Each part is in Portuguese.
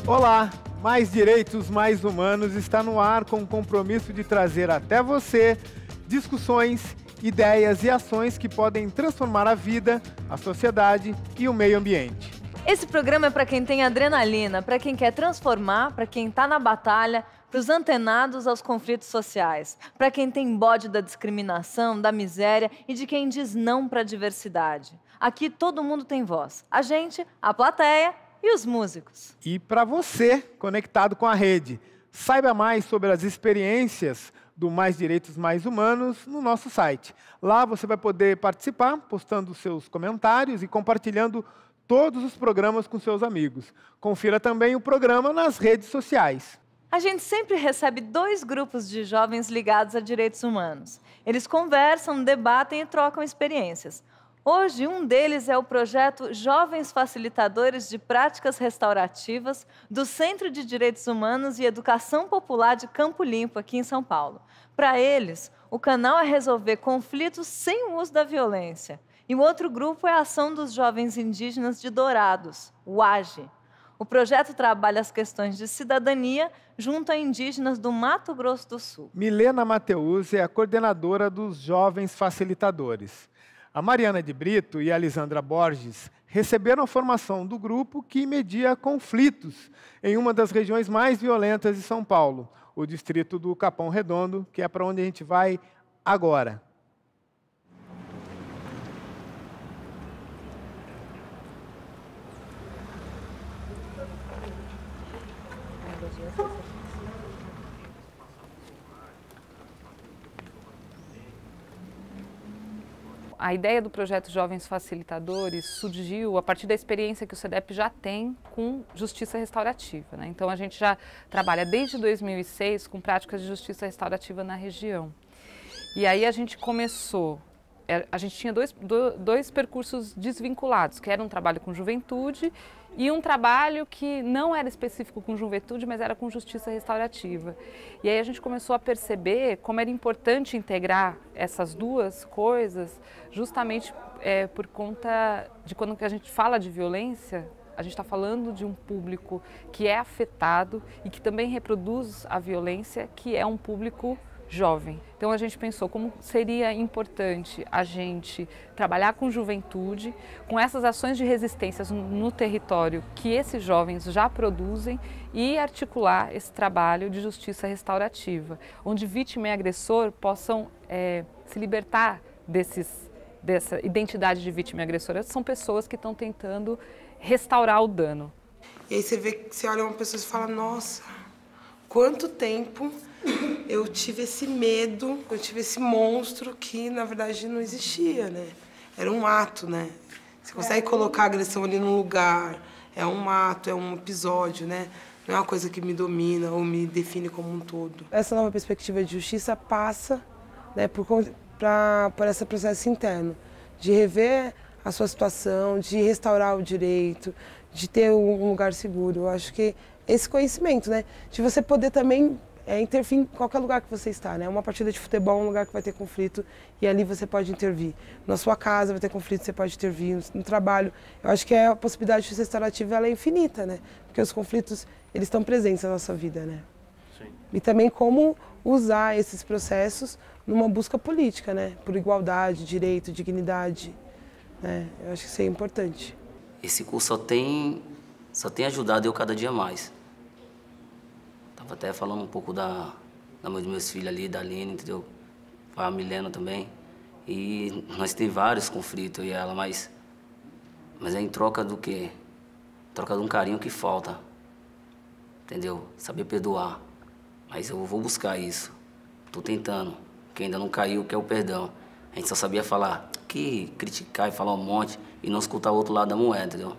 Olá, Mais Direitos, Mais Humanos está no ar com o compromisso de trazer até você discussões, ideias e ações que podem transformar a vida, a sociedade e o meio ambiente. Esse programa é para quem tem adrenalina, para quem quer transformar, para quem está na batalha, para os antenados aos conflitos sociais, para quem tem bode da discriminação, da miséria e de quem diz não para a diversidade. Aqui todo mundo tem voz. A gente, a plateia e os músicos. E para você, conectado com a rede, saiba mais sobre as experiências do Mais Direitos, Mais Humanos no nosso site. Lá você vai poder participar, postando seus comentários e compartilhando todos os programas com seus amigos. Confira também o programa nas redes sociais. A gente sempre recebe 2 grupos de jovens ligados a direitos humanos. Eles conversam, debatem e trocam experiências. Hoje, um deles é o projeto Jovens Facilitadores de Práticas Restaurativas do Centro de Direitos Humanos e Educação Popular de Campo Limpo, aqui em São Paulo. Para eles, o canal é resolver conflitos sem o uso da violência. E o outro grupo é a Ação dos Jovens Indígenas de Dourados, o AGE. O projeto trabalha as questões de cidadania junto a indígenas do Mato Grosso do Sul. Milena Mateus é a coordenadora dos Jovens Facilitadores. A Mariana de Brito e a Lisandra Borges receberam a formação do grupo que media conflitos em uma das regiões mais violentas de São Paulo, o distrito do Capão Redondo, que é para onde a gente vai agora. A ideia do projeto Jovens Facilitadores surgiu a partir da experiência que o CEDEP já tem com justiça restaurativa, né? Então a gente já trabalha desde 2006 com práticas de justiça restaurativa na região. E aí a gente começou, a gente tinha dois percursos desvinculados, que era um trabalho com juventude e um trabalho que não era específico com juventude, mas era com justiça restaurativa. E aí a gente começou a perceber como era importante integrar essas duas coisas, justamente por conta de quando a gente fala de violência, a gente está falando de um público que é afetado e que também reproduz a violência, que é um público jovem. Então a gente pensou como seria importante a gente trabalhar com juventude, com essas ações de resistência no território que esses jovens já produzem e articular esse trabalho de justiça restaurativa, onde vítima e agressor possam se libertar dessa identidade de vítima e agressora. São pessoas que estão tentando restaurar o dano. E aí você olha uma pessoa e fala, nossa, quanto tempo eu tive esse medo, eu tive esse monstro que, na verdade, não existia, né? Era um ato, né? Você consegue colocar a agressão ali num lugar, é um ato, é um episódio, né? Não é uma coisa que me domina ou me define como um todo. Essa nova perspectiva de justiça passa, né, por esse processo interno, de rever a sua situação, de restaurar o direito, de ter um lugar seguro. Eu acho que esse conhecimento, né, de você poder também intervir em qualquer lugar que você está, né? Uma partida de futebol é um lugar que vai ter conflito e ali você pode intervir. Na sua casa vai ter conflito, você pode intervir. No trabalho, eu acho que a possibilidade de restaurativa ela é infinita, né? Porque os conflitos, eles estão presentes na nossa vida, né? Sim. E também como usar esses processos numa busca política, né? Por igualdade, direito, dignidade, né? Eu acho que isso é importante. Esse curso só tem ajudado eu cada dia mais. Estava até falando um pouco da mãe dos meus filhos ali, da Aline, entendeu? A Milena também. E nós temos vários conflitos, eu e ela, mas é em troca do quê? Em troca de um carinho que falta, entendeu? Saber perdoar. Mas eu vou buscar isso. Estou tentando. Quem ainda não caiu quer o perdão. A gente só sabia falar, criticar e falar um monte e não escutar o outro lado da moeda, entendeu?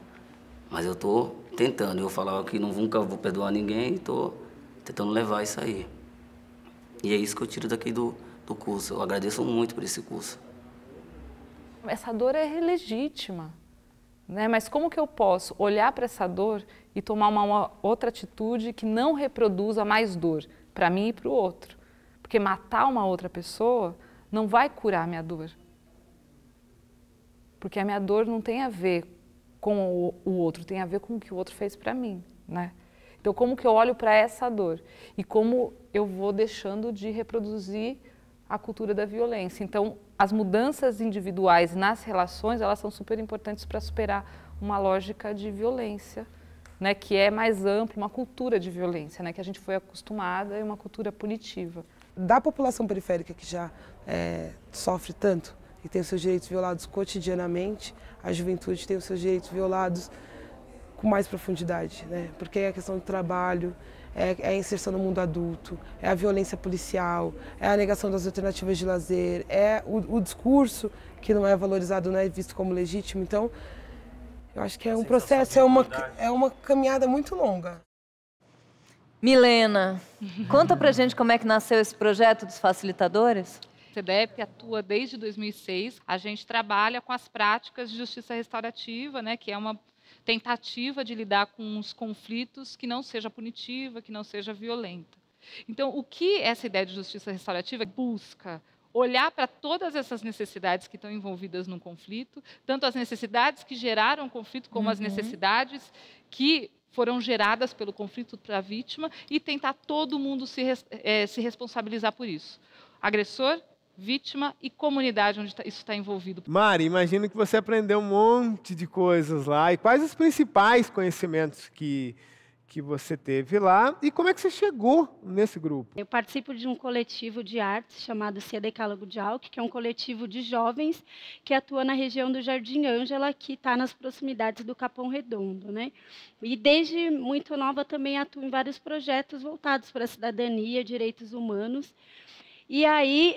Mas eu estou tentando. Eu falava que nunca vou perdoar ninguém e estou tentando levar isso aí. E é isso que eu tiro daqui do curso. Eu agradeço muito por esse curso. Essa dor é legítima, né? Mas como que eu posso olhar para essa dor e tomar uma outra atitude que não reproduza mais dor para mim e para o outro? Porque matar uma outra pessoa não vai curar a minha dor. Porque a minha dor não tem a ver com o outro, tem a ver com o que o outro fez para mim, né? Então, como que eu olho para essa dor? E como eu vou deixando de reproduzir a cultura da violência. Então, as mudanças individuais nas relações, elas são super importantes para superar uma lógica de violência, né, que é mais ampla, uma cultura de violência, né, que a gente foi acostumada, é uma cultura punitiva. Da população periférica que já sofre tanto e tem os seus direitos violados cotidianamente, a juventude tem os seus direitos violados com mais profundidade, né? Porque é a questão do trabalho, é a inserção no mundo adulto, é a violência policial, é a negação das alternativas de lazer, é o discurso que não é valorizado, não é visto como legítimo. Então, eu acho que é um processo, é uma caminhada muito longa. Milena, conta pra gente como é que nasceu esse projeto dos facilitadores. O SEDEP atua desde 2006. A gente trabalha com as práticas de justiça restaurativa, né, que é uma tentativa de lidar com os conflitos que não seja punitiva, que não seja violenta. Então, o que essa ideia de justiça restaurativa busca? Olhar para todas essas necessidades que estão envolvidas no conflito, tanto as necessidades que geraram o conflito, como as necessidades que foram geradas pelo conflito para a vítima, e tentar todo mundo se responsabilizar por isso. Agressor, vítima e comunidade onde isso está envolvido. Mari, imagino que você aprendeu um monte de coisas lá. E quais os principais conhecimentos que você teve lá? E como é que você chegou nesse grupo? Eu participo de um coletivo de artes chamado Cia Decálogo de Alck, que é um coletivo de jovens que atua na região do Jardim Ângela, que está nas proximidades do Capão Redondo, né? E desde muito nova também atuo em vários projetos voltados para a cidadania, direitos humanos. E aí,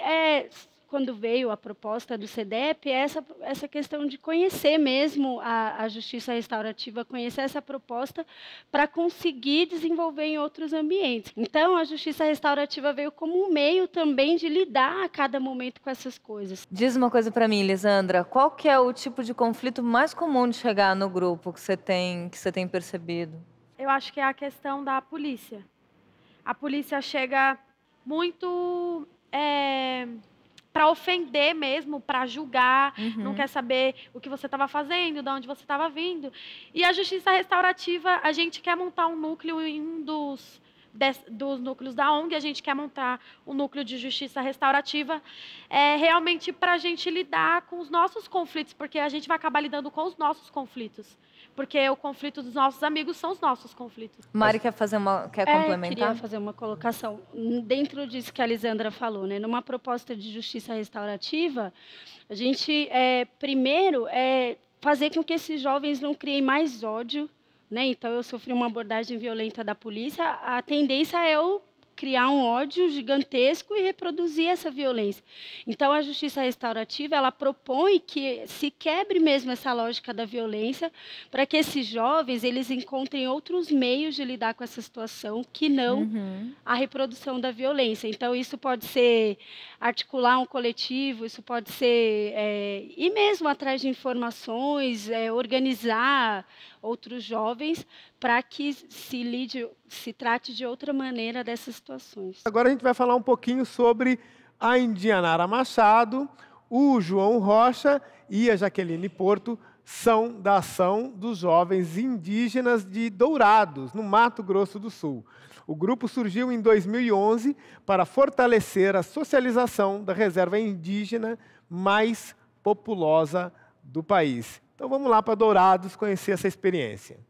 quando veio a proposta do SEDEP, essa questão de conhecer mesmo a justiça restaurativa, conhecer essa proposta para conseguir desenvolver em outros ambientes. Então, a justiça restaurativa veio como um meio também de lidar a cada momento com essas coisas. Diz uma coisa para mim, Lisandra, qual que é o tipo de conflito mais comum de chegar no grupo que você tem percebido? Eu acho que é a questão da polícia. A polícia chega muito para ofender mesmo, para julgar, não quer saber o que você estava fazendo, de onde você estava vindo. E a justiça restaurativa, a gente quer montar um núcleo em um dos núcleos da ONG, a gente quer montar um núcleo de justiça restaurativa realmente para a gente lidar com os nossos conflitos, porque a gente vai acabar lidando com os nossos conflitos. Porque o conflito dos nossos amigos são os nossos conflitos. Mari quer complementar? Eu queria fazer uma colocação. Dentro disso que a Lisandra falou, né? Numa proposta de justiça restaurativa, a gente, primeiro, fazer com que esses jovens não criem mais ódio, né? Então, eu sofri uma abordagem violenta da polícia, a tendência é eu criar um ódio gigantesco e reproduzir essa violência. Então, a justiça restaurativa, ela propõe que se quebre mesmo essa lógica da violência, para que esses jovens eles encontrem outros meios de lidar com essa situação que não a reprodução da violência. Então, isso pode ser articular um coletivo, isso pode ser ir mesmo atrás de informações, organizar outros jovens para que se trate de outra maneira dessas situações. Agora a gente vai falar um pouquinho sobre a Indianara Machado, o João Rocha e a Jaqueline Porto são da ação dos jovens indígenas de Dourados, no Mato Grosso do Sul. O grupo surgiu em 2011 para fortalecer a socialização da reserva indígena mais populosa do país. Então vamos lá para Dourados conhecer essa experiência.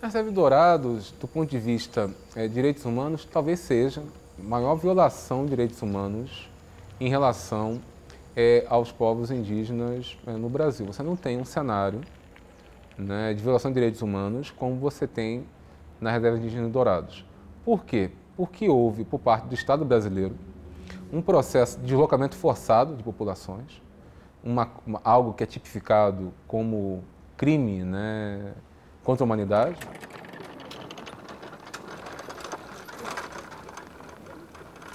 A reserva de Dourados, do ponto de vista de direitos humanos, talvez seja a maior violação de direitos humanos em relação aos povos indígenas no Brasil. Você não tem um cenário, né, de violação de direitos humanos como você tem na reserva indígena de Dourados. Por quê? Porque houve, por parte do Estado brasileiro, um processo de deslocamento forçado de populações, algo que é tipificado como crime, né, contra a humanidade.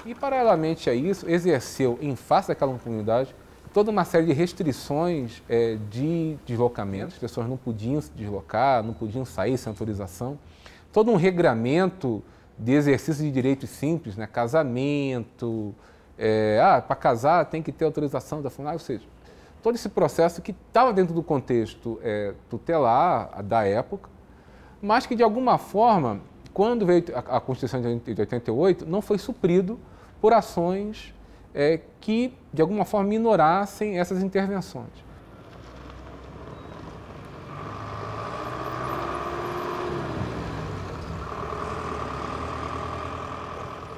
E, paralelamente a isso, exerceu, em face daquela comunidade, toda uma série de restrições de deslocamento. As pessoas não podiam se deslocar, não podiam sair sem autorização. Todo um regramento de exercício de direitos simples, né? Casamento, para casar tem que ter autorização da família, ou seja, todo esse processo que estava dentro do contexto tutelar da época, mas que, de alguma forma, quando veio a Constituição de 88, não foi suprido por ações que, de alguma forma, minorassem essas intervenções.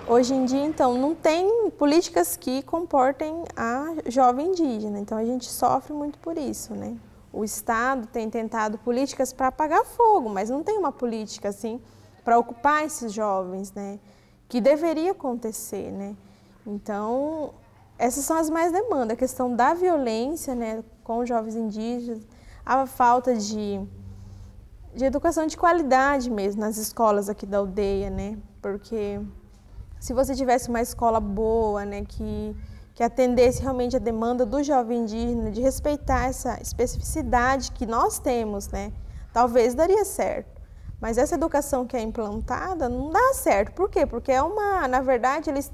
Hoje em dia, então, não tem políticas que comportem a jovem indígena, então a gente sofre muito por isso, né? O Estado tem tentado políticas para apagar fogo, mas não tem uma política, assim, para ocupar esses jovens, né? Que deveria acontecer, né? Então, essas são as mais demandas, a questão da violência, né, com os jovens indígenas, a falta de educação de qualidade mesmo nas escolas aqui da aldeia, né? Porque se você tivesse uma escola boa, né, que atendesse realmente a demanda do jovem indígena, de respeitar essa especificidade que nós temos, né, talvez daria certo. Mas essa educação que é implantada não dá certo. Por quê? Porque na verdade, eles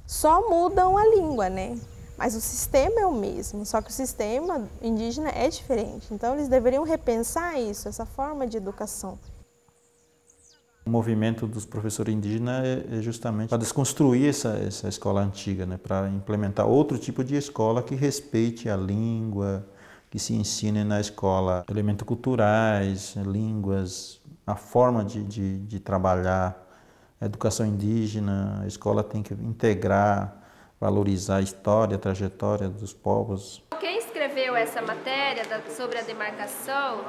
só mudam a língua, né? Mas o sistema é o mesmo, só que o sistema indígena é diferente. Então, eles deveriam repensar isso, essa forma de educação. O movimento dos professores indígenas é justamente para desconstruir essa escola antiga, né? Para implementar outro tipo de escola que respeite a língua, que se ensine na escola elementos culturais, línguas, a forma de trabalhar a educação indígena. A escola tem que integrar, valorizar a história, a trajetória dos povos. Quem escreveu essa matéria sobre a demarcação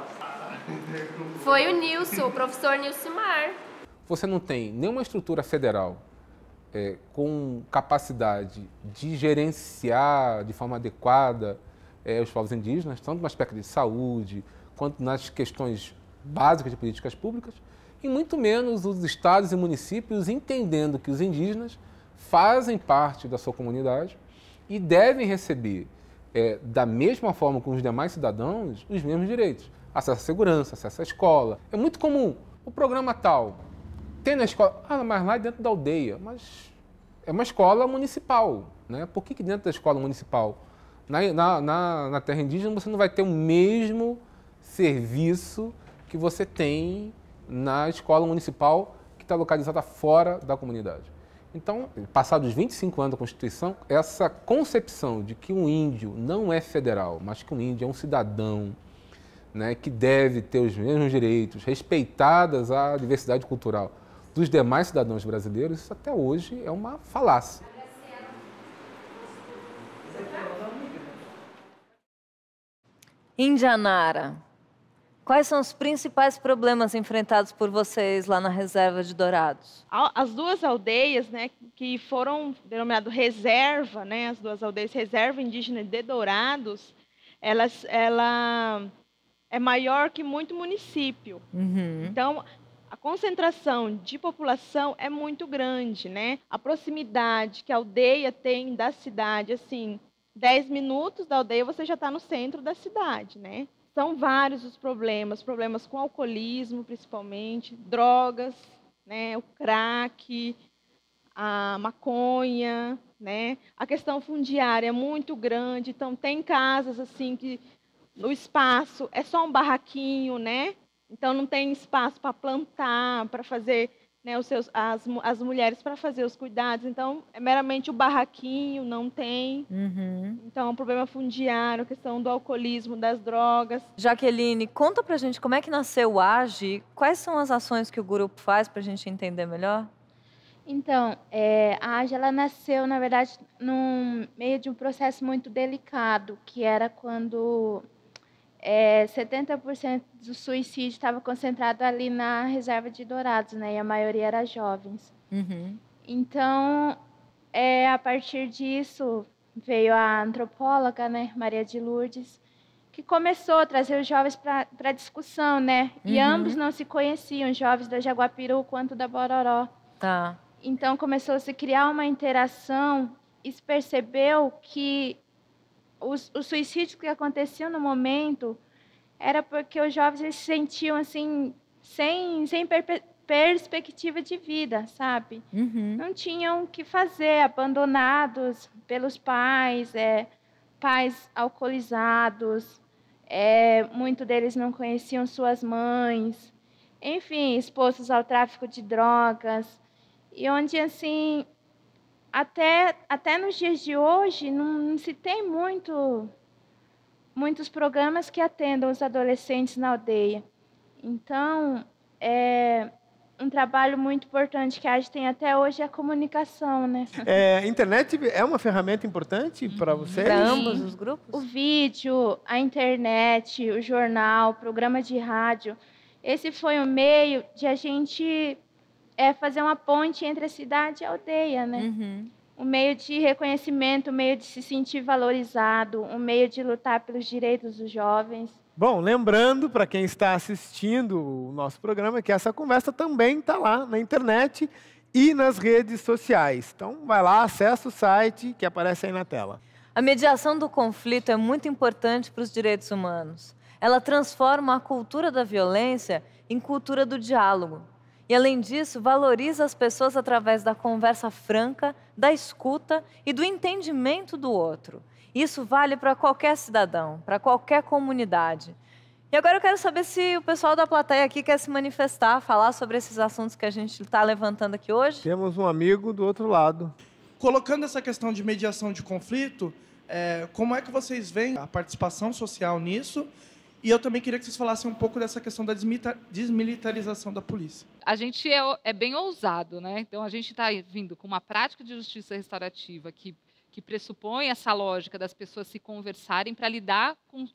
foi o Nilson, o professor Nilson Mar. Você não tem nenhuma estrutura federal com capacidade de gerenciar de forma adequada os povos indígenas, tanto no aspecto de saúde, quanto nas questões básicas de políticas públicas, e muito menos os estados e municípios entendendo que os indígenas fazem parte da sua comunidade e devem receber, da mesma forma que os demais cidadãos, os mesmos direitos. Acesso à segurança, acesso à escola. É muito comum o programa tal, tem na escola, mas lá dentro da aldeia, mas é uma escola municipal, né? Por que dentro da escola municipal, na terra indígena, você não vai ter o mesmo serviço que você tem na escola municipal que está localizada fora da comunidade? Então, passados 25 anos da Constituição, essa concepção de que um índio não é federal, mas que um índio é um cidadão, né, que deve ter os mesmos direitos, respeitadas a diversidade cultural dos demais cidadãos brasileiros, isso até hoje é uma falácia. Indianara, quais são os principais problemas enfrentados por vocês lá na reserva de Dourados? As duas aldeias, né, que foram denominadas reserva, né, as duas aldeias reserva indígena de Dourados, ela é maior que muito município. Uhum. Então, a concentração de população é muito grande, né? A proximidade que a aldeia tem da cidade, assim, 10 minutos da aldeia você já está no centro da cidade, né? São vários os problemas com alcoolismo, principalmente, drogas, né? O crack, a maconha, né? A questão fundiária é muito grande, então tem casas assim que o espaço é só um barraquinho, né? Então não tem espaço para plantar, para fazer, né, as mulheres para fazer os cuidados. Então é meramente o barraquinho, não tem. Uhum. Então é um problema fundiário, a questão do alcoolismo, das drogas. Jaqueline, conta pra gente como é que nasceu o AGE, quais são as ações que o grupo faz para a gente entender melhor? Então, a AGE ela nasceu, na verdade, no meio de um processo muito delicado, que era quando 70% do suicídio estava concentrado ali na reserva de Dourados, né? E a maioria era jovens. Uhum. Então, a partir disso, veio a antropóloga, né, Maria de Lourdes, que começou a trazer os jovens para discussão, né? E ambos não se conheciam, jovens da Jaguapiru quanto da Bororó. Tá. Então começou a se criar uma interação e se percebeu que os suicídios que aconteciam no momento era porque os jovens eles se sentiam assim sem perspectiva de vida, sabe? Não tinham o que fazer, abandonados pelos pais, pais alcoolizados, muitos deles não conheciam suas mães, enfim, expostos ao tráfico de drogas, e onde, assim, até nos dias de hoje, não se tem muitos programas que atendam os adolescentes na aldeia. Então, um trabalho muito importante que a gente tem até hoje é a comunicação, né? A internet é uma ferramenta importante para vocês? Para ambos os grupos? O vídeo, a internet, o jornal, o programa de rádio. Esse foi o meio de a gente fazer uma ponte entre a cidade e a aldeia, né? Um meio de reconhecimento, um meio de se sentir valorizado, um meio de lutar pelos direitos dos jovens. Bom, lembrando para quem está assistindo o nosso programa que essa conversa também está lá na internet e nas redes sociais. Então, vai lá, acessa o site que aparece aí na tela. A mediação do conflito é muito importante para os direitos humanos. Ela transforma a cultura da violência em cultura do diálogo. E, além disso, valoriza as pessoas através da conversa franca, da escuta e do entendimento do outro. Isso vale para qualquer cidadão, para qualquer comunidade. E agora eu quero saber se o pessoal da plateia aqui quer se manifestar, falar sobre esses assuntos que a gente está levantando aqui hoje. Temos um amigo do outro lado. Colocando essa questão de mediação de conflito, como é que vocês veem a participação social nisso? E eu também queria que vocês falassem um pouco dessa questão da desmilitarização da polícia. A gente é bem ousado, né? Então, a gente está vindo com uma prática de justiça restaurativa que pressupõe essa lógica das pessoas se conversarem para lidar com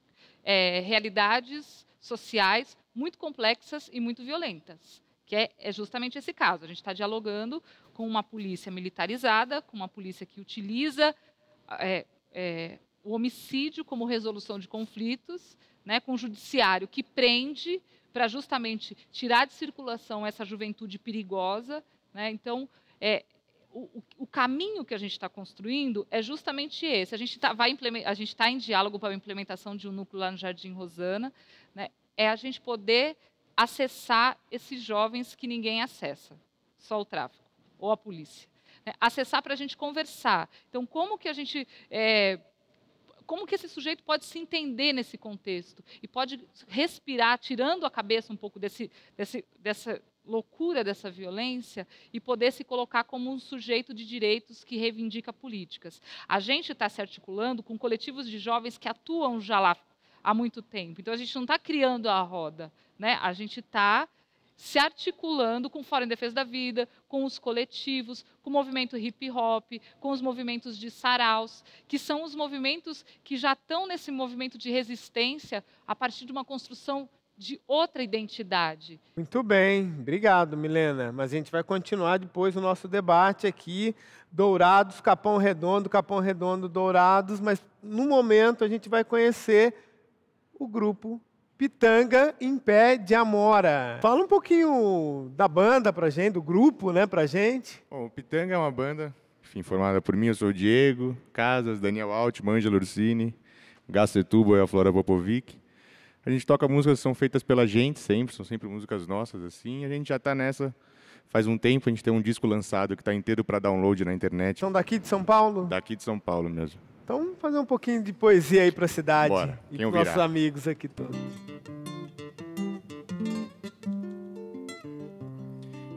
realidades sociais muito complexas e muito violentas, que é justamente esse caso. A gente está dialogando com uma polícia militarizada, com uma polícia que utiliza o homicídio como resolução de conflitos, né, com o judiciário que prende para justamente tirar de circulação essa juventude perigosa, né? Então, o caminho que a gente está construindo é justamente esse. A gente está em diálogo para a implementação de um núcleo lá no Jardim Rosana, né? É a gente poder acessar esses jovens que ninguém acessa, só o tráfico ou a polícia, né? Acessar para a gente conversar. Então, como que esse sujeito pode se entender nesse contexto e pode respirar, tirando a cabeça um pouco dessa loucura, dessa violência, e poder se colocar como um sujeito de direitos que reivindica políticas. A gente está se articulando com coletivos de jovens que atuam já lá há muito tempo. Então, a gente não está criando a roda, né? A gente está se articulando com o Fórum em Defesa da Vida, com os coletivos, com o movimento hip-hop, com os movimentos de saraus, que são os movimentos que já estão nesse movimento de resistência a partir de uma construção de outra identidade. Muito bem, obrigado, Milena. Mas a gente vai continuar depois o nosso debate aqui, Dourados, Capão Redondo, Dourados, mas no momento a gente vai conhecer o grupo Pitanga em Pé de Amora. Fala um pouquinho da banda pra gente, do grupo, né, pra gente. Bom, o Pitanga é uma banda, enfim, formada por mim, eu sou o Diego, Casas, Daniel Altman, Ângelo Orsini, Gacetubo e a Flora Popovic. A gente toca músicas que são feitas pela gente sempre, são sempre músicas nossas, assim. A gente já está nessa faz um tempo, a gente tem um disco lançado que está inteiro para download na internet. São daqui de São Paulo? Daqui de São Paulo mesmo. Então, vamos fazer um pouquinho de poesia aí para a cidade. Bora. E para os nossos amigos aqui todos.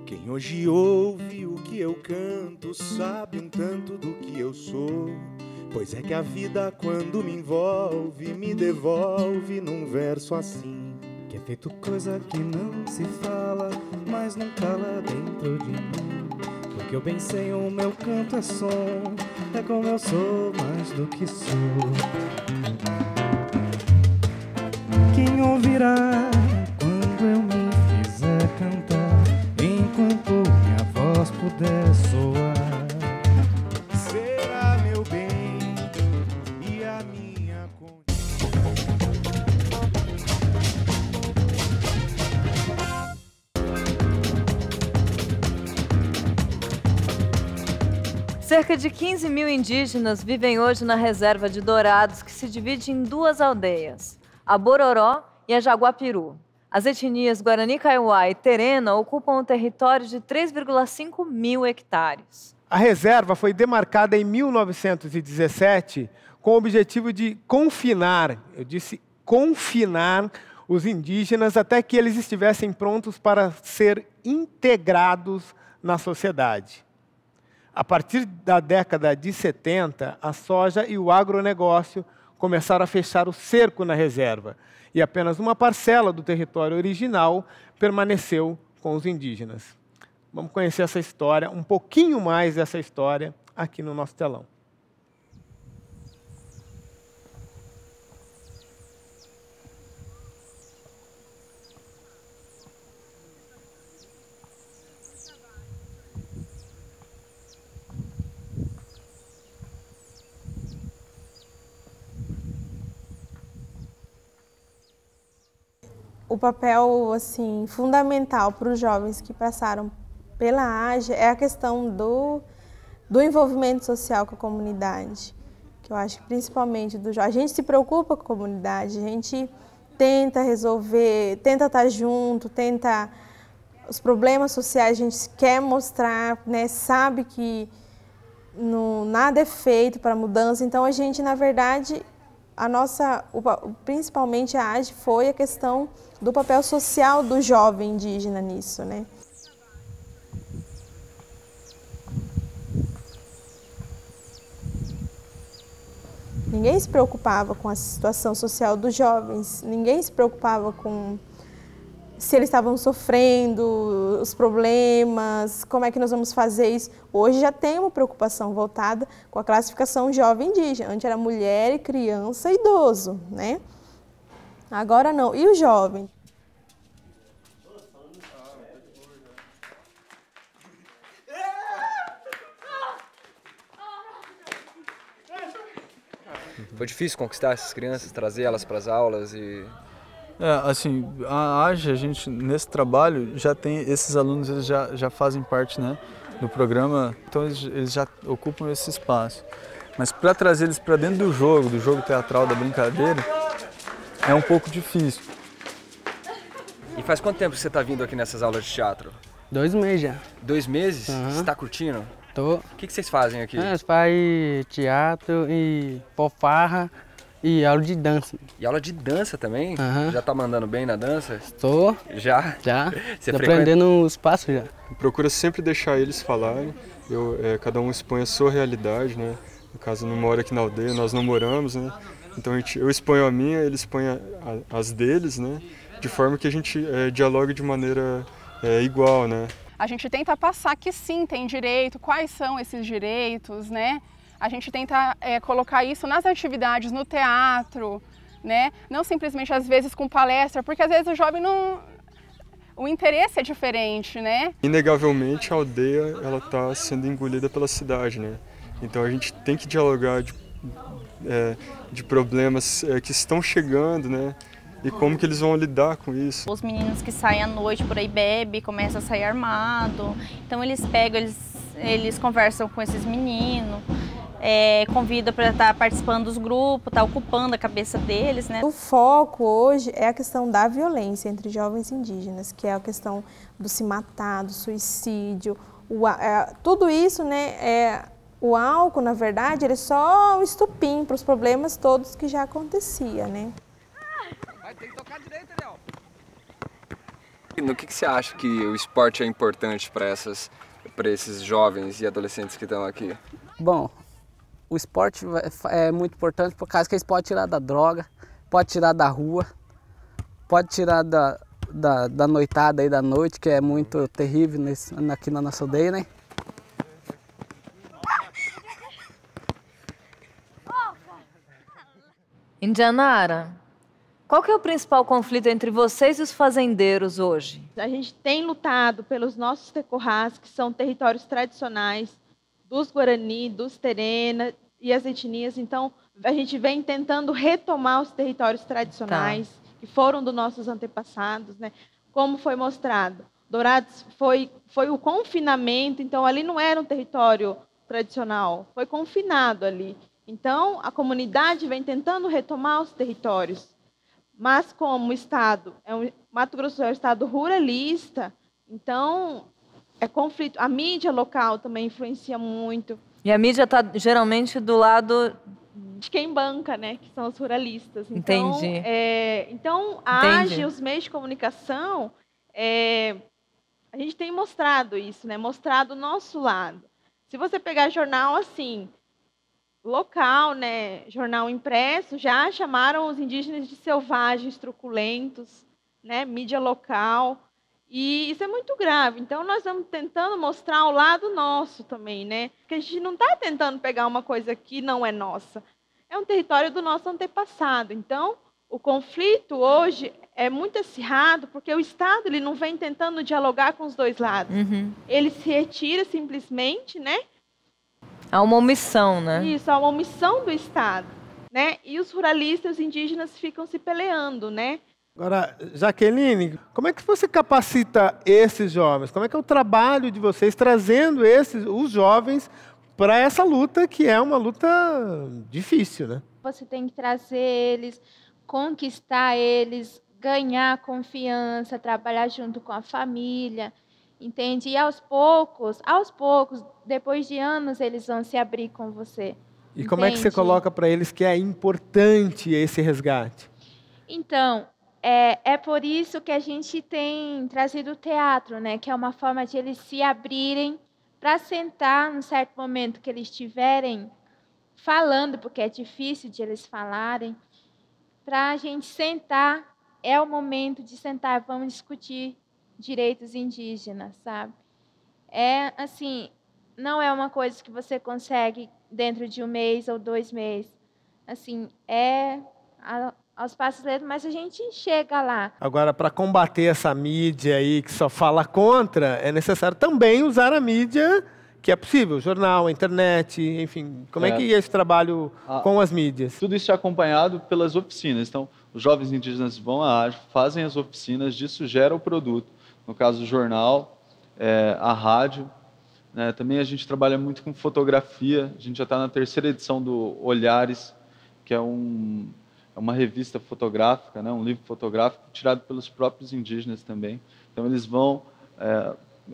Quem hoje ouve o que eu canto sabe um tanto do que eu sou. Pois é que a vida, quando me envolve, me devolve num verso assim, que é feito coisa que não se fala, mas não cala dentro de mim. Porque eu bem sei, o meu canto é som, é como eu sou mais do que sou. Quem ouvirá quando eu me fizer cantar, enquanto minha voz puder soar? Cerca de 15 mil indígenas vivem hoje na reserva de Dourados, que se divide em 2 aldeias, a Bororó e a Jaguapiru. As etnias Guarani Kaiowá e Terena ocupam um território de 3,5 mil hectares. A reserva foi demarcada em 1917 com o objetivo de confinar, eu disse confinar, os indígenas até que eles estivessem prontos para ser integrados na sociedade. A partir da década de 70, a soja e o agronegócio começaram a fechar o cerco na reserva, e apenas uma parcela do território original permaneceu com os indígenas. Vamos conhecer essa história, um pouquinho mais dessa história, aqui no nosso telão. O papel assim, fundamental para os jovens que passaram pela AGE é a questão do envolvimento social com a comunidade. Que eu acho que principalmente do jovem. A gente se preocupa com a comunidade, a gente tenta resolver, tenta estar junto, tenta... Os problemas sociais a gente quer mostrar, né, sabe que nada é feito para mudança, então a gente, na verdade, principalmente a AGE foi a questão do papel social do jovem indígena nisso, né? Ninguém se preocupava com a situação social dos jovens, ninguém se preocupava com se eles estavam sofrendo, os problemas, como é que nós vamos fazer isso. Hoje já tem uma preocupação voltada com a classificação jovem indígena. Antes era mulher, criança e idoso, né? Agora não. E o jovem? Foi difícil conquistar essas crianças, trazer elas para as aulas e... assim, a AGE, a gente, nesse trabalho, já tem, esses alunos eles já fazem parte, né, do programa, então eles já ocupam esse espaço. Mas para trazer eles para dentro do jogo teatral, da brincadeira, é um pouco difícil. E faz quanto tempo que você está vindo aqui nessas aulas de teatro? 2 meses já. 2 meses? Uhum. Você está curtindo? Tô. O que vocês fazem aqui? Nós fazemos teatro e pofarra e aula de dança. E aula de dança também? Uhum. Já tá mandando bem na dança? Estou. Já? Já. Você tô aprendendo os passos já. Procura sempre deixar eles falarem. Cada um expõe a sua realidade, né? No caso, não mora aqui na aldeia, nós não moramos, né? Então eu exponho a minha, eles expõem as deles, né? De forma que a gente dialogue de maneira igual, né? A gente tenta passar que sim, tem direito, quais são esses direitos, né? A gente tenta colocar isso nas atividades, no teatro, né? Não simplesmente às vezes com palestra, porque às vezes o jovem não... O interesse é diferente, né? Inegavelmente a aldeia ela está sendo engolida pela cidade, né? Então a gente tem que dialogar de problemas que estão chegando, né? E como que eles vão lidar com isso? Os meninos que saem à noite por aí bebem, começam a sair armado. Então eles pegam, eles conversam com esses meninos, convidam para estar participando dos grupos, tá ocupando a cabeça deles, né? O foco hoje é a questão da violência entre jovens indígenas, que é a questão do se matar, do suicídio, tudo isso, né? O álcool, na verdade, ele é só um estupim para os problemas todos que já acontecia, né? Tem que tocar direito, Léo. No que você acha que o esporte é importante para esses jovens e adolescentes que estão aqui? Bom, o esporte é muito importante por causa que eles podem tirar da droga, pode tirar da rua, pode tirar da noitada aí da noite, que é muito terrível aqui na nossa aldeia, né? Indianara, qual que é o principal conflito entre vocês e os fazendeiros hoje? A gente tem lutado pelos nossos tecorrás, que são territórios tradicionais dos Guarani, dos Terena e as etnias. Então, a gente vem tentando retomar os territórios tradicionais, que foram dos nossos antepassados, né? Como foi mostrado. Dourados foi o confinamento, então ali não era um território tradicional, foi confinado ali. Então, a comunidade vem tentando retomar os territórios. Mas como o Estado, Mato Grosso é um Estado ruralista, então é conflito. A mídia local também influencia muito. E a mídia está geralmente do lado de quem banca, né? Que são os ruralistas. Então, Entendi. Então a AGE, os meios de comunicação, a gente tem mostrado isso, né? Mostrado o nosso lado. Se você pegar jornal assim, local, né? Jornal impresso, já chamaram os indígenas de selvagens, truculentos, né? Mídia local. E isso é muito grave. Então, nós vamos tentando mostrar o lado nosso também, né? Porque a gente não está tentando pegar uma coisa que não é nossa. É um território do nosso antepassado. Então, o conflito hoje é muito acirrado porque o Estado ele não vem tentando dialogar com os dois lados. Ele se retira simplesmente, né? Há uma omissão, né? Isso, há uma omissão do Estado, né? E os ruralistas, os indígenas ficam se peleando, né? Agora, Jaqueline, como é que você capacita esses jovens? Como é que é o trabalho de vocês trazendo os jovens para essa luta, que é uma luta difícil, né? Você tem que trazer eles, conquistar eles, ganhar confiança, trabalhar junto com a família, entende? E aos poucos, depois de anos, eles vão se abrir com você. E como é que você coloca para eles que é importante esse resgate? Então, é por isso que a gente tem trazido o teatro, né? Que é uma forma de eles se abrirem para sentar num certo momento que eles estiverem falando, porque é difícil de eles falarem, para a gente sentar, é o momento de sentar, vamos discutir direitos indígenas, sabe? É assim, não é uma coisa que você consegue dentro de 1 mês ou 2 meses. Assim, aos passos lentos, mas a gente chega lá. Agora, para combater essa mídia aí que só fala contra, é necessário também usar a mídia que é possível, jornal, internet, enfim. Como é que é esse trabalho com as mídias? Tudo isso é acompanhado pelas oficinas. Então, os jovens indígenas vão à AGE, fazem as oficinas, disso gera o produto. No caso, o jornal, a rádio. Né? Também a gente trabalha muito com fotografia. A gente já está na 3ª edição do Olhares, que é uma revista fotográfica, né? Um livro fotográfico tirado pelos próprios indígenas também. Então, eles vão,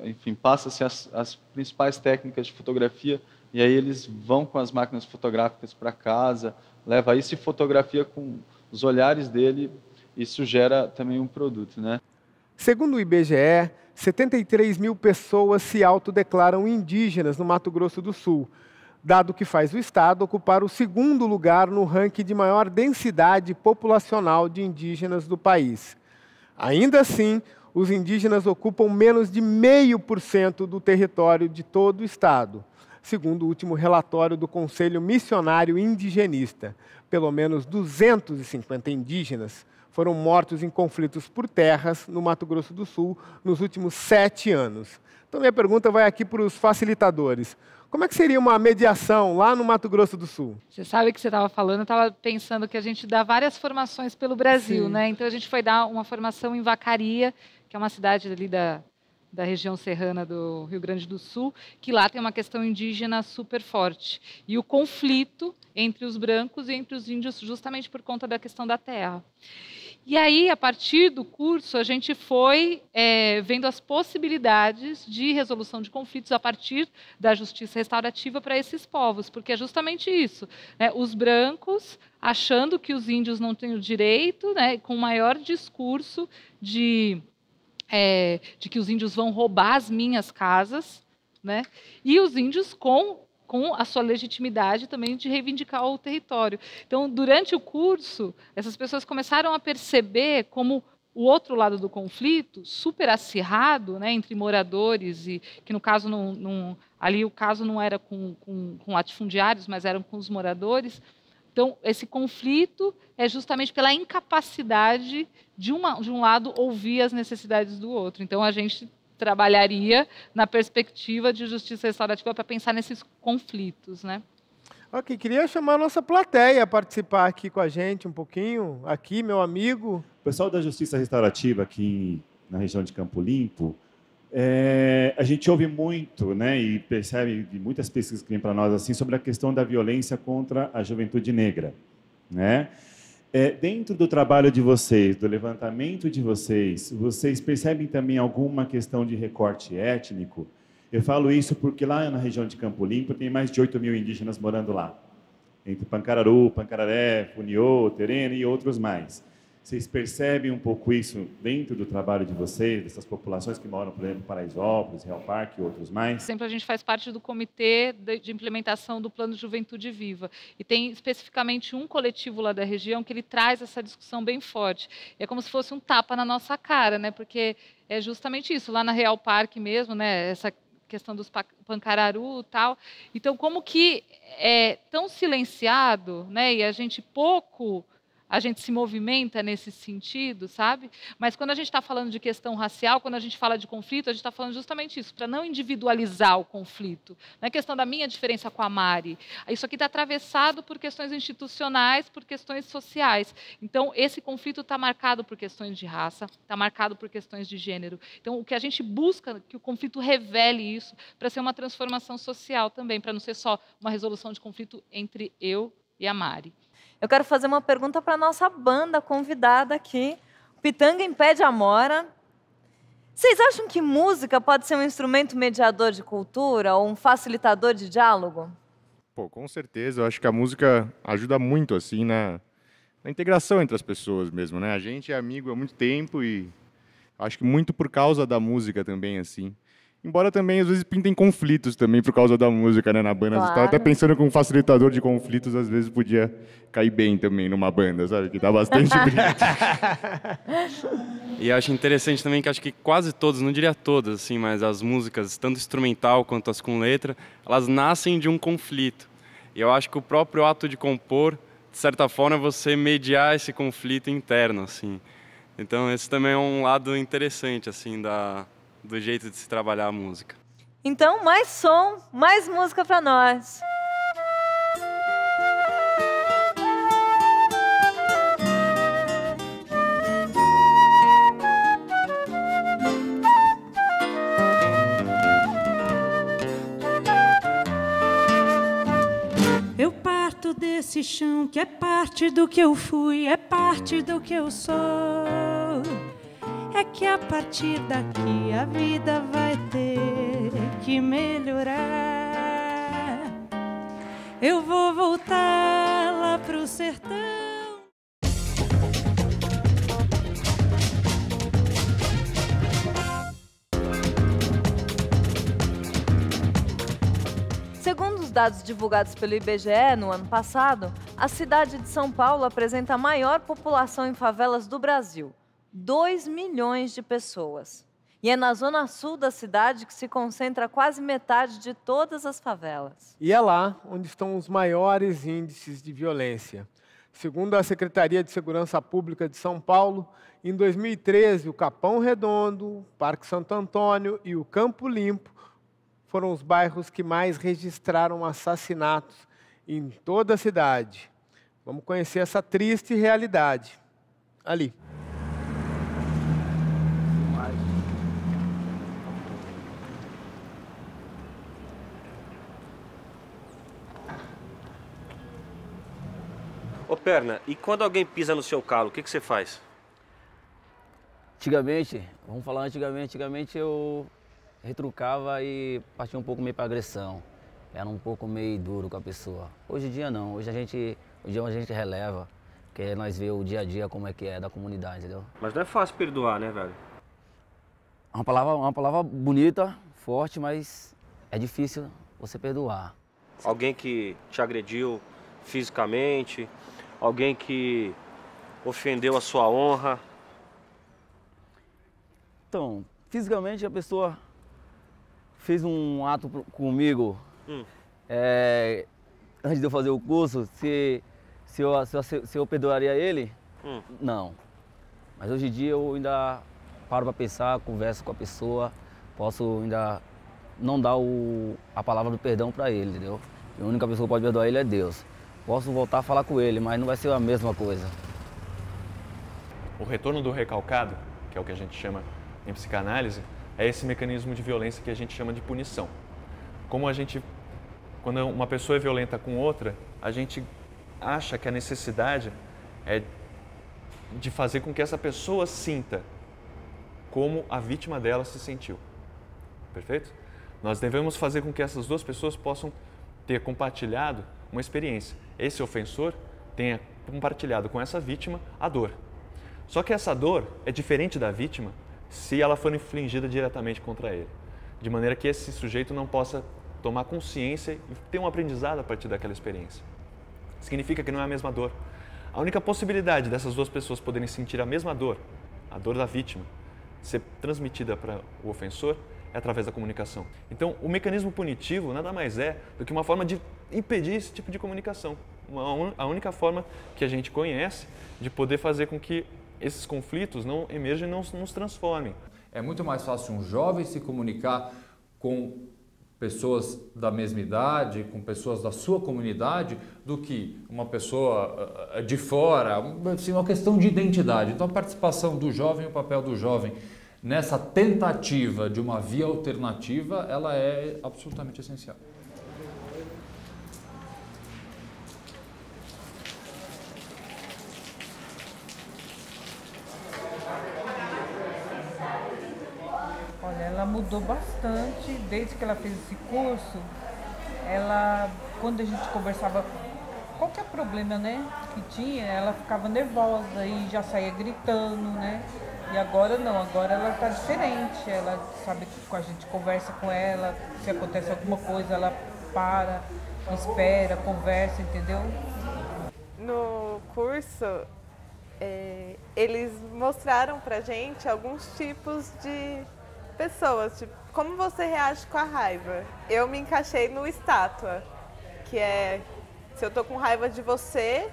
enfim, passa-se as principais técnicas de fotografia e aí eles vão com as máquinas fotográficas para casa, leva isso e fotografia com os olhares dele, isso gera também um produto, né? Segundo o IBGE, 73 mil pessoas se autodeclaram indígenas no Mato Grosso do Sul, dado que faz o Estado ocupar o 2º lugar no ranking de maior densidade populacional de indígenas do país. Ainda assim, os indígenas ocupam menos de 0,5% do território de todo o Estado, segundo o último relatório do Conselho Missionário Indigenista. Pelo menos 250 indígenas foram mortos em conflitos por terras no Mato Grosso do Sul nos últimos 7 anos. Então, minha pergunta vai aqui para os facilitadores. Como é que seria uma mediação lá no Mato Grosso do Sul? Você sabe que você estava falando, eu estava pensando que a gente dá várias formações pelo Brasil, né? Então a gente foi dar uma formação em Vacaria, que é uma cidade ali da região serrana do Rio Grande do Sul, que lá tem uma questão indígena super forte. E o conflito entre os brancos e entre os índios justamente por conta da questão da terra. E aí, a partir do curso, a gente foi vendo as possibilidades de resolução de conflitos a partir da justiça restaurativa para esses povos, porque é justamente isso, né? Os brancos achando que os índios não têm o direito, né, com o maior discurso de que os índios vão roubar as minhas casas, né? E os índios com a sua legitimidade também de reivindicar o território. Então, durante o curso, essas pessoas começaram a perceber como o outro lado do conflito, super acirrado, né, entre moradores, e que no caso, ali o caso não era com latifundiários, mas eram com os moradores. Então, esse conflito é justamente pela incapacidade de um lado ouvir as necessidades do outro. Então, a gente trabalharia na perspectiva de justiça restaurativa para pensar nesses conflitos, né? Ok, queria chamar a nossa plateia a participar aqui com a gente um pouquinho. Aqui, meu amigo. O pessoal da Justiça Restaurativa aqui na região de Campo Limpo A gente ouve muito, né, e percebe de muitas pesquisas que vêm para nós assim sobre a questão da violência contra a juventude negra, né? Dentro do trabalho de vocês, do levantamento de vocês, vocês percebem também alguma questão de recorte étnico? Eu falo isso porque lá na região de Campo Limpo tem mais de 8.000 indígenas morando lá, entre Pancararu, Pancararé, Funiô, Terena e outros mais. Vocês percebem um pouco isso dentro do trabalho de vocês, dessas populações que moram, por exemplo, em Paraisópolis, Real Parque e outros mais? Sempre a gente faz parte do comitê de implementação do Plano de Juventude Viva. E tem especificamente um coletivo lá da região que ele traz essa discussão bem forte. É como se fosse um tapa na nossa cara, né? Porque é justamente isso, lá na Real Parque mesmo, né? Essa questão dos Pancararu e tal. Então, como que é tão silenciado, né? E a gente se movimenta nesse sentido, sabe? Mas quando a gente está falando de questão racial, quando a gente fala de conflito, a gente está falando justamente isso, para não individualizar o conflito. Não é questão da minha diferença com a Mari. Isso aqui está atravessado por questões institucionais, por questões sociais. Então, esse conflito está marcado por questões de raça, está marcado por questões de gênero. Então, o que a gente busca é que o conflito revele isso para ser uma transformação social também, para não ser só uma resolução de conflito entre eu e a Mari. Eu quero fazer uma pergunta para a nossa banda convidada aqui, Pitanga em Pé de Amora. Vocês acham que música pode ser um instrumento mediador de cultura ou um facilitador de diálogo? Pô, com certeza. Eu acho que a música ajuda muito, assim, na integração entre as pessoas mesmo, né? A gente é amigo há muito tempo e acho que muito por causa da música também, assim. Embora também, às vezes, pintem conflitos também por causa da música, né, na banda. Claro. Eu estava até pensando que um facilitador de conflitos, às vezes, podia cair bem também numa banda, sabe? Que dá bastante brilho. E acho interessante também que acho que quase todas, não diria todas, assim, mas as músicas, tanto instrumental quanto as com letra, elas nascem de um conflito. E eu acho que o próprio ato de compor, de certa forma, é você mediar esse conflito interno, assim. Então, esse também é um lado interessante, assim, do jeito de se trabalhar a música. Então, mais som, mais música para nós. Eu parto desse chão que é parte do que eu fui, é parte do que eu sou. É que a partir daqui a vida vai ter que melhorar. Eu vou voltar lá pro sertão. Segundo os dados divulgados pelo IBGE no ano passado, a cidade de São Paulo apresenta a maior população em favelas do Brasil. 2 milhões de pessoas. E é na zona sul da cidade que se concentra quase metade de todas as favelas. E é lá onde estão os maiores índices de violência. Segundo a Secretaria de Segurança Pública de São Paulo, em 2013, o Capão Redondo, o Parque Santo Antônio e o Campo Limpo foram os bairros que mais registraram assassinatos em toda a cidade. Vamos conhecer essa triste realidade. Ali. Ô Perna, e quando alguém pisa no seu calo, o que você faz? Antigamente, vamos falar antigamente eu retrucava e partia um pouco meio para agressão. Era um pouco meio duro com a pessoa. Hoje em dia não, hoje a gente releva, porque nós vemos o dia a dia como é que é da comunidade, entendeu? Mas não é fácil perdoar, né, velho? É uma palavra bonita, forte, mas é difícil você perdoar. Alguém que te agrediu fisicamente, alguém que ofendeu a sua honra. Então, fisicamente a pessoa fez um ato comigo, antes de eu fazer o curso, se eu perdoaria ele, não. Mas hoje em dia eu ainda paro para pensar, converso com a pessoa, posso ainda não dar a palavra do perdão para ele, entendeu? A única pessoa que pode perdoar ele é Deus. Posso voltar a falar com ele, mas não vai ser a mesma coisa. O retorno do recalcado, que é o que a gente chama em psicanálise, é esse mecanismo de violência que a gente chama de punição. Quando uma pessoa é violenta com outra, a gente acha que a necessidade é de fazer com que essa pessoa sinta como a vítima dela se sentiu. Perfeito? Nós devemos fazer com que essas duas pessoas possam ter compartilhado uma experiência. Esse ofensor tenha compartilhado com essa vítima a dor. Só que essa dor é diferente da vítima se ela for infligida diretamente contra ele. De maneira que esse sujeito não possa tomar consciência e ter um aprendizado a partir daquela experiência. Significa que não é a mesma dor. A única possibilidade dessas duas pessoas poderem sentir a mesma dor, a dor da vítima, ser transmitida para o ofensor, é através da comunicação. Então, o mecanismo punitivo nada mais é do que uma forma de impedir esse tipo de comunicação. A única forma que a gente conhece de poder fazer com que esses conflitos não emerjam e não nos transformem. É muito mais fácil um jovem se comunicar com pessoas da mesma idade, com pessoas da sua comunidade, do que uma pessoa de fora, assim, uma questão de identidade. Então a participação do jovem, o papel do jovem nessa tentativa de uma via alternativa, ela é absolutamente essencial. Ela mudou bastante desde que ela fez esse curso. Ela, quando a gente conversava qualquer problema, né, que tinha, ela ficava nervosa e já saía gritando, né? E agora não, agora ela tá diferente. Ela sabe que a gente conversa com ela, se acontece alguma coisa, ela para, espera, conversa, entendeu? No curso, eles mostraram pra gente alguns tipos de pessoas, tipo, como você reage com a raiva. Eu me encaixei no estátua, que é, se eu tô com raiva de você,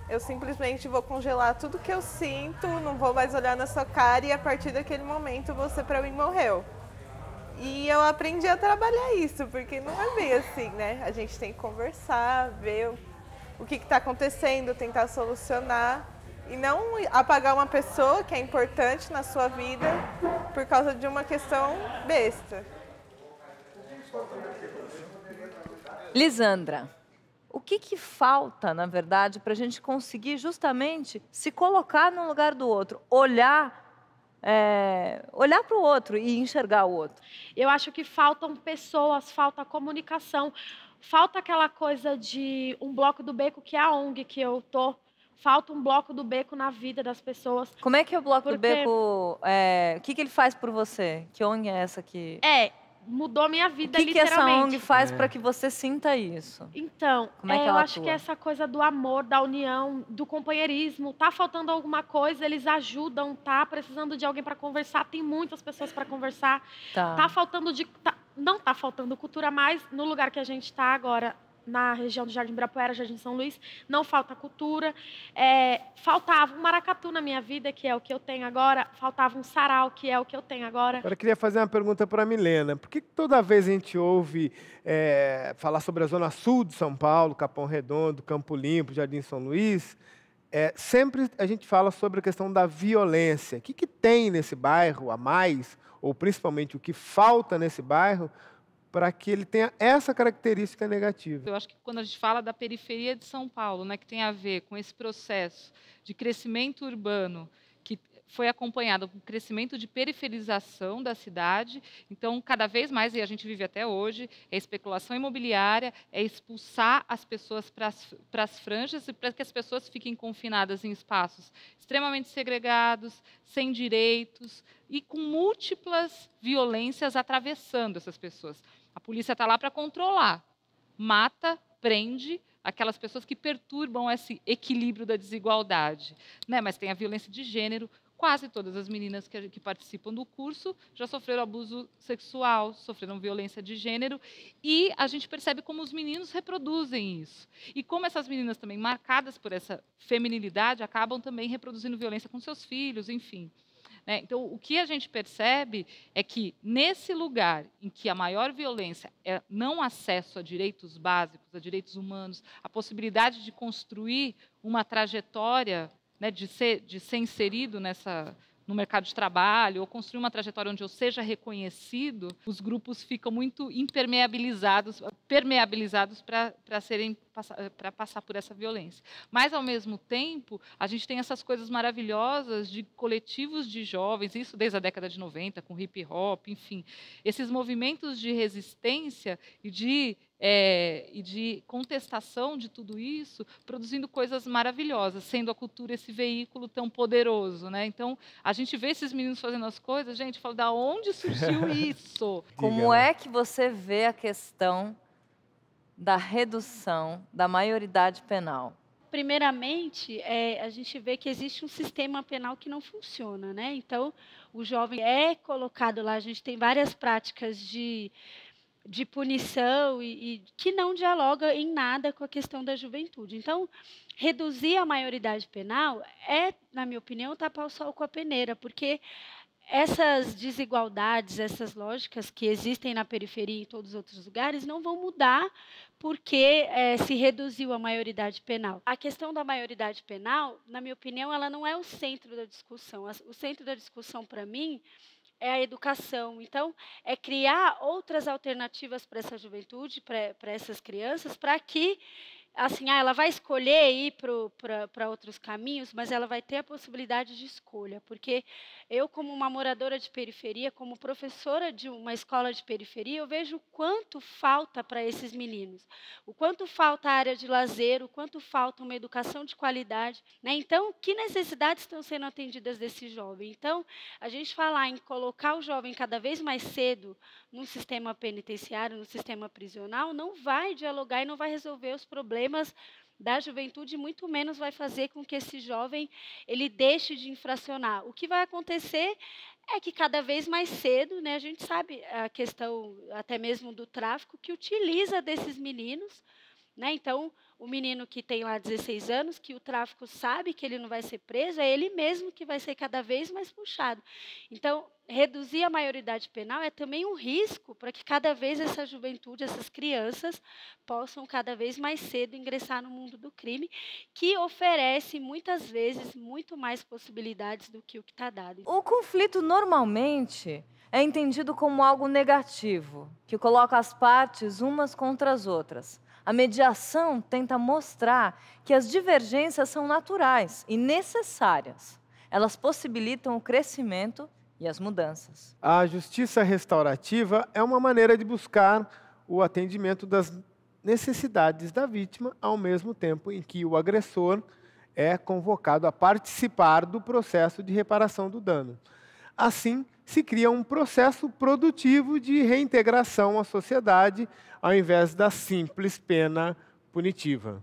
eu simplesmente vou congelar tudo que eu sinto, não vou mais olhar na sua cara e a partir daquele momento você pra mim morreu. E eu aprendi a trabalhar isso, porque não é bem assim, né? A gente tem que conversar, ver o que está acontecendo, tentar solucionar. E não apagar uma pessoa que é importante na sua vida por causa de uma questão besta. Lisandra, o que falta, na verdade, para a gente conseguir justamente se colocar no lugar do outro, olhar para o outro e enxergar o outro? Eu acho que faltam pessoas, falta comunicação, falta aquela coisa de um bloco do beco que é a ONG que eu tô. Falta um bloco do beco na vida das pessoas. Como é que é o bloco do beco? O que ele faz por você? Que ONG é essa aqui? Mudou minha vida, literalmente. O que essa ONG faz para que você sinta isso? Então, como é que eu ela acho atua? que essa coisa do amor, da união, do companheirismo, tá faltando alguma coisa, eles ajudam, tá precisando de alguém para conversar, tem muitas pessoas para conversar. Tá faltando não tá faltando cultura mais no lugar que a gente está agora. Na região do Jardim Ibirapuera, Jardim São Luís, não falta cultura. Faltava um maracatu na minha vida, que é o que eu tenho agora. Faltava um sarau, que é o que eu tenho agora. Agora eu queria fazer uma pergunta para a Milena. Por que toda vez a gente ouve falar sobre a zona sul de São Paulo, Capão Redondo, Campo Limpo, Jardim São Luís, sempre a gente fala sobre a questão da violência? O que tem nesse bairro a mais, ou principalmente o que falta nesse bairro, para que ele tenha essa característica negativa? Eu acho que quando a gente fala da periferia de São Paulo, né, que tem a ver com esse processo de crescimento urbano, que foi acompanhado com o crescimento de periferização da cidade, então cada vez mais, e a gente vive até hoje, é especulação imobiliária, é expulsar as pessoas para as franjas e para que as pessoas fiquem confinadas em espaços extremamente segregados, sem direitos e com múltiplas violências atravessando essas pessoas. A polícia está lá para controlar, mata, prende aquelas pessoas que perturbam esse equilíbrio da desigualdade, né? Mas tem a violência de gênero. Quase todas as meninas que participam do curso já sofreram abuso sexual, sofreram violência de gênero, e a gente percebe como os meninos reproduzem isso. E como essas meninas também, marcadas por essa feminilidade, acabam também reproduzindo violência com seus filhos, enfim. Então, o que a gente percebe é que, nesse lugar em que a maior violência é não acesso a direitos básicos, a direitos humanos, a possibilidade de construir uma trajetória, né, de ser inserido no mercado de trabalho, ou construir uma trajetória onde eu seja reconhecido, os grupos ficam muito permeabilizados para passar por essa violência. Mas, ao mesmo tempo, a gente tem essas coisas maravilhosas de coletivos de jovens, isso desde a década de 90, com hip hop, enfim, esses movimentos de resistência e de contestação de tudo isso, produzindo coisas maravilhosas, sendo a cultura esse veículo tão poderoso, né? Então, a gente vê esses meninos fazendo as coisas, gente, fala, da onde surgiu isso? Como é que você vê a questão da redução da maioridade penal? Primeiramente, a gente vê que existe um sistema penal que não funciona, né? Então, o jovem é colocado lá, a gente tem várias práticas de punição e que não dialoga em nada com a questão da juventude. Então, reduzir a maioridade penal na minha opinião, tapar o sol com a peneira, porque essas desigualdades, essas lógicas que existem na periferia e em todos os outros lugares não vão mudar porque se reduziu a maioridade penal. A questão da maioridade penal, na minha opinião, ela não é o centro da discussão. O centro da discussão, para mim, é a educação. Então, é criar outras alternativas para essa juventude, para essas crianças, para que, assim, ela vai escolher ir para outros caminhos, mas ela vai ter a possibilidade de escolha. Porque eu, como uma moradora de periferia, como professora de uma escola de periferia, eu vejo o quanto falta para esses meninos, o quanto falta a área de lazer, o quanto falta uma educação de qualidade, né? Então, que necessidades estão sendo atendidas desse jovem? Então, a gente falar em colocar o jovem cada vez mais cedo no sistema penitenciário, no sistema prisional, não vai dialogar e não vai resolver os problemas da juventude, muito menos vai fazer com que esse jovem ele deixe de infracionar. O que vai acontecer é que cada vez mais cedo, né, a gente sabe a questão até mesmo do tráfico que utiliza desses meninos, né? Então, o menino que tem lá 16 anos, que o tráfico sabe que ele não vai ser preso, é ele mesmo que vai ser cada vez mais puxado. Então, reduzir a maioridade penal é também um risco para que cada vez essa juventude, essas crianças, possam cada vez mais cedo ingressar no mundo do crime, que oferece, muitas vezes, muito mais possibilidades do que o que está dado. O conflito, normalmente, é entendido como algo negativo, que coloca as partes umas contra as outras. A mediação tenta mostrar que as divergências são naturais e necessárias. Elas possibilitam o crescimento e as mudanças. A justiça restaurativa é uma maneira de buscar o atendimento das necessidades da vítima, ao mesmo tempo em que o agressor é convocado a participar do processo de reparação do dano. Assim, se cria um processo produtivo de reintegração à sociedade, ao invés da simples pena punitiva.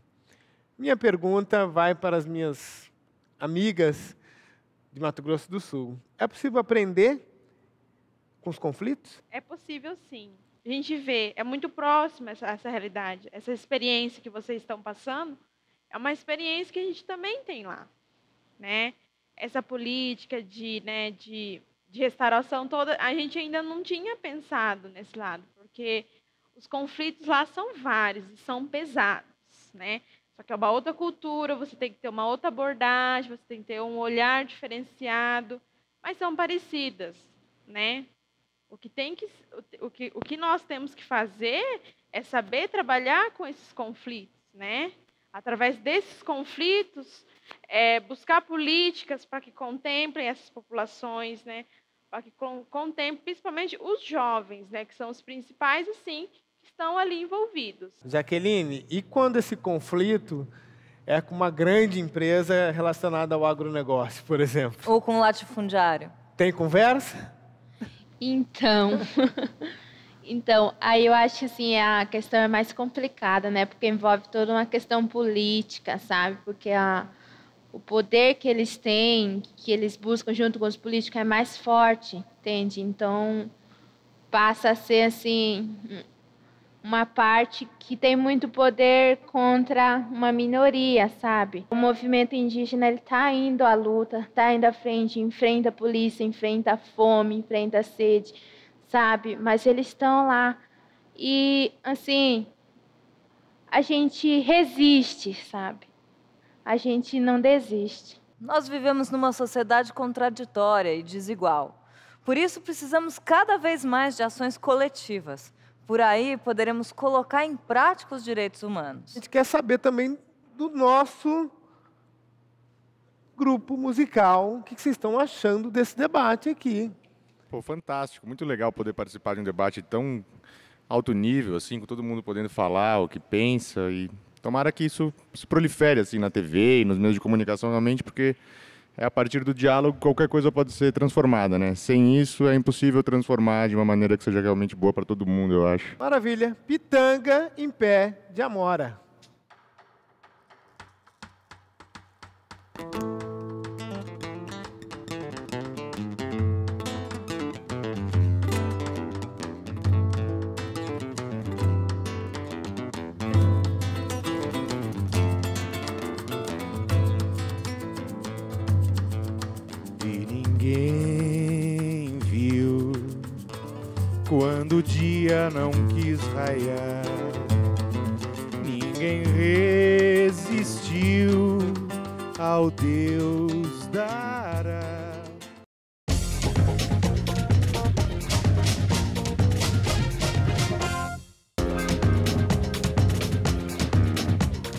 Minha pergunta vai para as minhas amigas de Mato Grosso do Sul. É possível aprender com os conflitos? É possível, sim. A gente vê, é muito próxima essa realidade. Essa experiência que vocês estão passando é uma experiência que a gente também tem lá, né? Essa política de restauração toda, a gente ainda não tinha pensado nesse lado, porque os conflitos lá são vários e são pesados, né? Só que é uma outra cultura, você tem que ter uma outra abordagem, você tem que ter um olhar diferenciado, mas são parecidas, né? O que nós temos que fazer é saber trabalhar com esses conflitos, né? Através desses conflitos, buscar políticas para que contemplem essas populações, né? Para que contemplem principalmente os jovens, né? Que são os principais, assim, que estão ali envolvidos. Jaqueline, e quando esse conflito é com uma grande empresa relacionada ao agronegócio, por exemplo? Ou com um latifundiário? Tem conversa? Então, aí eu acho que assim, a questão é mais complicada, né? Porque envolve toda uma questão política, sabe? Porque o poder que eles têm, que eles buscam junto com os políticos é mais forte, entende? Então, passa a ser assim, uma parte que tem muito poder contra uma minoria, sabe? O movimento indígena, ele está indo à luta, está indo à frente, enfrenta a polícia, enfrenta a fome, enfrenta a sede, sabe? Mas eles estão lá. E, assim, a gente resiste, sabe? A gente não desiste. Nós vivemos numa sociedade contraditória e desigual. Por isso, precisamos cada vez mais de ações coletivas. Por aí, poderemos colocar em prática os direitos humanos. A gente quer saber também do nosso grupo musical, o que vocês estão achando desse debate aqui. Pô, fantástico, muito legal poder participar de um debate tão alto nível, assim, com todo mundo podendo falar o que pensa, e tomara que isso se prolifere assim na TV e nos meios de comunicação realmente, porque é a partir do diálogo que qualquer coisa pode ser transformada, né? Sem isso é impossível transformar de uma maneira que seja realmente boa para todo mundo, eu acho. Maravilha. Pitanga em Pé de Amora. Ninguém viu quando o dia não quis raiar, ninguém resistiu ao Deus dará.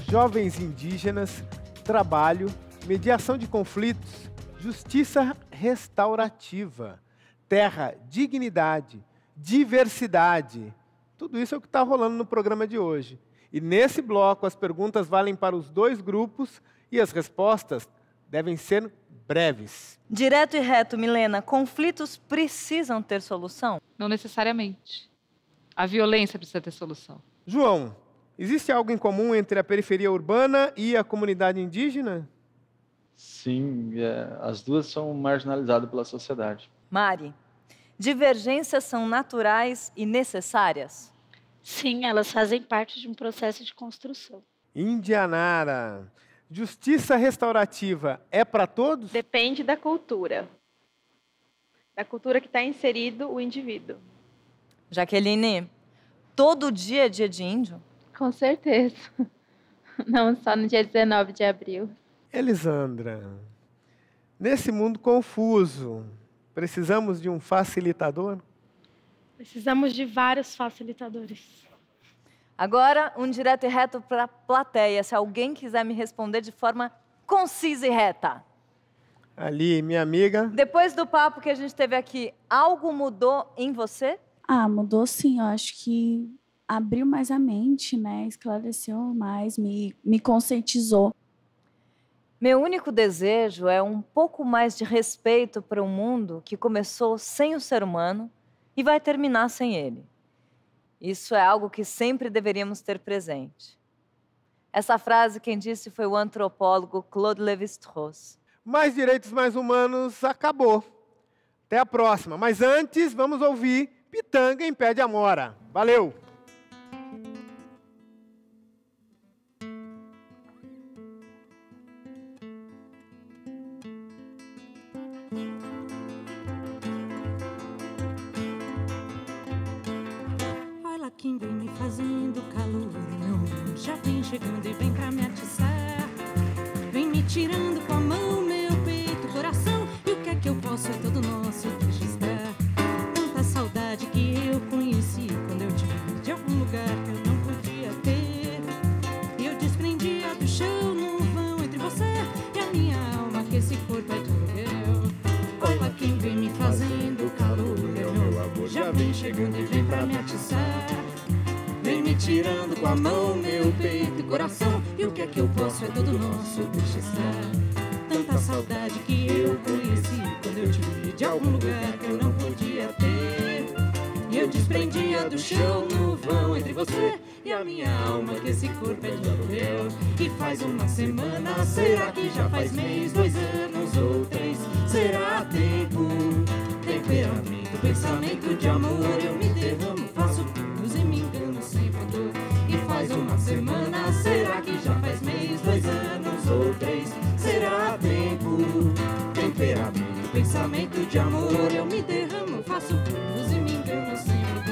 Jovens indígenas, trabalho, mediação de conflitos, justiça restaurativa, terra, dignidade, diversidade. Tudo isso é o que está rolando no programa de hoje. E nesse bloco, as perguntas valem para os dois grupos e as respostas devem ser breves. Direto e reto, Milena, conflitos precisam ter solução? Não necessariamente. A violência precisa ter solução. João, existe algo em comum entre a periferia urbana e a comunidade indígena? Sim, as duas são marginalizadas pela sociedade. Mari, divergências são naturais e necessárias? Sim, elas fazem parte de um processo de construção. Indianara, justiça restaurativa é para todos? Depende da cultura que está inserido o indivíduo. Jaqueline, todo dia é dia de índio? Com certeza. Não só no dia 19 de abril. Elisandra, nesse mundo confuso, precisamos de um facilitador? Precisamos de vários facilitadores. Agora, um direto e reto para a plateia, se alguém quiser me responder de forma concisa e reta. Ali, minha amiga. Depois do papo que a gente teve aqui, algo mudou em você? Mudou sim, eu acho que abriu mais a mente, né? Esclareceu mais, me conscientizou. Meu único desejo é um pouco mais de respeito para um mundo que começou sem o ser humano e vai terminar sem ele. Isso é algo que sempre deveríamos ter presente. Essa frase quem disse foi o antropólogo Claude Lévi-Strauss. Mais direitos, mais humanos, acabou. Até a próxima. Mas antes, vamos ouvir Pitanga em Pé de Amora. Valeu! Olha quem vem me fazendo calorão, já vem chegando e vem pra me atiçar. Vem me tirando com a mão meu peito, coração. E o que é que eu posso? É todo nosso, deixa estar. Tanta saudade que eu conheci quando eu te vi de algum lugar que eu não podia ter. E eu desprendia do chão no vão entre você e a minha alma, que esse corpo é de aluguel. Olha quem vem me fazendo calorão, já vem chegando e vem pra me atiçar. Vem me tirando com a mão meu peito e coração. E o que é que eu posso? É todo nosso, deixa estar. Tanta saudade que eu conheci quando eu te vi de algum lugar que eu não podia ter. E eu desprendia do chão no vão entre você e a minha alma, que esse corpo é de aluguel. E faz uma semana, será que já faz mês, 2 anos ou 3? Será tempo, temperamento, pensamento de amor. Eu me derramo, faço pulos e me engano sem pudor. E faz uma semana, será que já faz mês, 2 anos ou 3? Será tempo, temperamento, pensamento de amor. Eu me derramo, faço pulos e me engano sem pudor.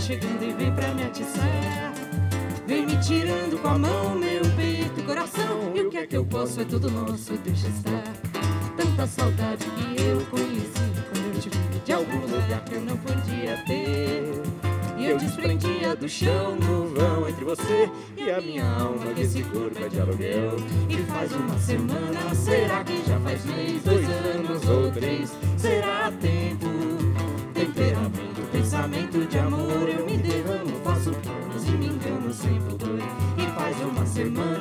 chegando e vem pra me atiçar. Vem me tirando com a mão, meu peito, coração. E o que é que eu posso, é tudo nosso, deixa estar. Tanta saudade que eu conheci quando eu te vi de algum lugar que eu não podia ter. E eu desprendia do chão no vão entre você e a minha alma que se curva de aluguel. E faz uma semana, será que já faz mês, 2 anos ou 3? Será tempo, temperamento, pensamento de amor. Eu me derramo, faço planos e me engano sem pudor. E faz uma semana